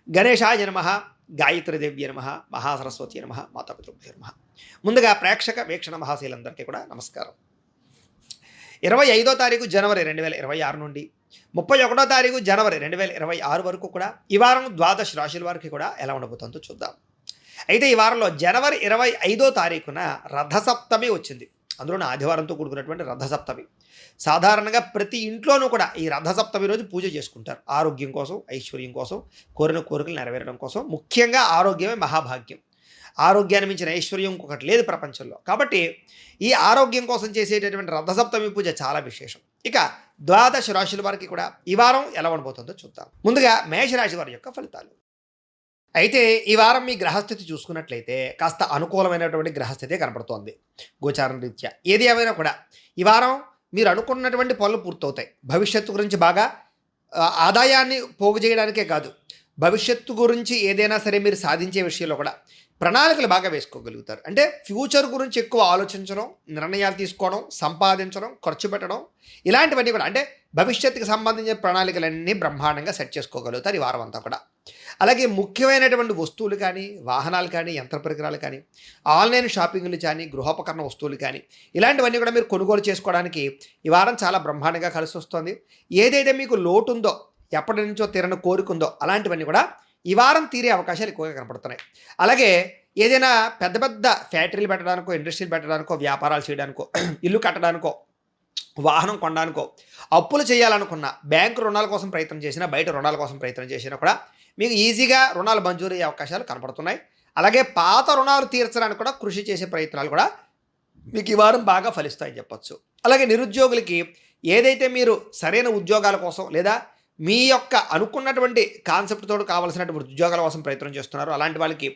గణేశాయ నమః, గాయత్రీదేవ్యై నమః, మహాసరస్వతి నమః, మాతాపితృభ్యో నమః. ముందుగా ప్రేక్షక వీక్షణ మహాశీలందరికీ కూడా నమస్కారం. 25వ తారీఖు జనవరి 2026 నుండి 31వ తారీఖు జనవరి 2026 వరకు కూడా ఈ వారం ద్వాదశ రాశుల వారికి కూడా ఎలా ఉండబోతుందో చూద్దాం. అయితే ఈ వారంలో జనవరి 25వ తారీఖున రథసప్తమి వచ్చింది. అందులోనే ఆదివారంతో కూడుకున్నటువంటి రథసప్తమి. సాధారణంగా ప్రతి ఇంట్లోనూ కూడా ఈ రథసప్తమి రోజు పూజ చేసుకుంటారు. ఆరోగ్యం కోసం, ఐశ్వర్యం కోసం, కోరిన కోరికలు నెరవేరడం కోసం. ముఖ్యంగా ఆరోగ్యమే మహాభాగ్యం. ఆరోగ్యాన్ని మించిన ఐశ్వర్యం ఇంకొకటి లేదు ప్రపంచంలో. కాబట్టి ఈ ఆరోగ్యం కోసం చేసేటటువంటి రథసప్తమి పూజ చాలా విశేషం. ఇక ద్వాదశ రాశుల వారికి కూడా ఈ వారం ఎలా ఉండబోతుందో చూద్దాం. ముందుగా మేషరాశి వారి యొక్క ఫలితాలు. అయితే ఈ వారం మీ గ్రహస్థితి చూసుకున్నట్లయితే కాస్త అనుకూలమైనటువంటి గ్రహస్థితి కనపడుతోంది గోచారం రీత్యా. ఏది ఏమైనా కూడా ఈ వారం మీరు అనుకున్నటువంటి పనులు పూర్తవుతాయి. భవిష్యత్తు గురించి బాగా ఆదాయాన్ని పోగు చేయడానికే కాదు, భవిష్యత్తు గురించి ఏదైనా సరే మీరు సాధించే విషయంలో కూడా ప్రణాళికలు బాగా వేసుకోగలుగుతారు. అంటే ఫ్యూచర్ గురించి ఎక్కువ ఆలోచించడం, నిర్ణయాలు తీసుకోవడం, సంపాదించడం, ఖర్చు పెట్టడం, ఇలాంటివన్నీ కూడా అంటే భవిష్యత్తుకు సంబంధించిన ప్రణాళికలన్నీ బ్రహ్మాండంగా సెట్ చేసుకోగలుగుతారు ఈ వారం అంతా కూడా. అలాగే ముఖ్యమైనటువంటి వస్తువులు కానీ, వాహనాలు కానీ, యంత్ర పరికరాలు కానీ, ఆన్లైన్ షాపింగ్లు కానీ, గృహోపకరణ వస్తువులు కానీ, ఇలాంటివన్నీ కూడా మీరు కొనుగోలు చేసుకోవడానికి ఈ వారం చాలా బ్రహ్మాండంగా కలిసి వస్తుంది. ఏదైతే మీకు లోటు ఉందో, ఎప్పటి నుంచో తీరని కోరిక ఉందో అలాంటివన్నీ కూడా ఈ వారం తీరే అవకాశాలు ఎక్కువగా కనపడుతున్నాయి. అలాగే ఏదైనా పెద్ద పెద్ద ఫ్యాక్టరీలు పెట్టడానికో, ఇండస్ట్రీలు పెట్టడానికో, వ్యాపారాలు చేయడానికో, ఇల్లు కట్టడానికో, వాహనం కొనడానికో, అప్పులు చేయాలనుకున్న బ్యాంకు రుణాల కోసం ప్రయత్నం చేసినా, బయట రుణాల కోసం ప్రయత్నం చేసినా కూడా మీకు ఈజీగా రుణాలు మంజూరు అయ్యే అవకాశాలు కనపడుతున్నాయి. అలాగే పాత రుణాలు తీర్చడానికి కూడా కృషి చేసే ప్రయత్నాలు కూడా మీకు ఈ వారం బాగా ఫలిస్తాయని చెప్పొచ్చు. అలాగే నిరుద్యోగులకి ఏదైతే మీరు సరైన ఉద్యోగాల కోసం లేదా మీ యొక్క అనుకున్నటువంటి కాన్సెప్ట్ తోడు కావాల్సినటువంటి ఉద్యోగాల కోసం ప్రయత్నం చేస్తున్నారో అలాంటి వాళ్ళకి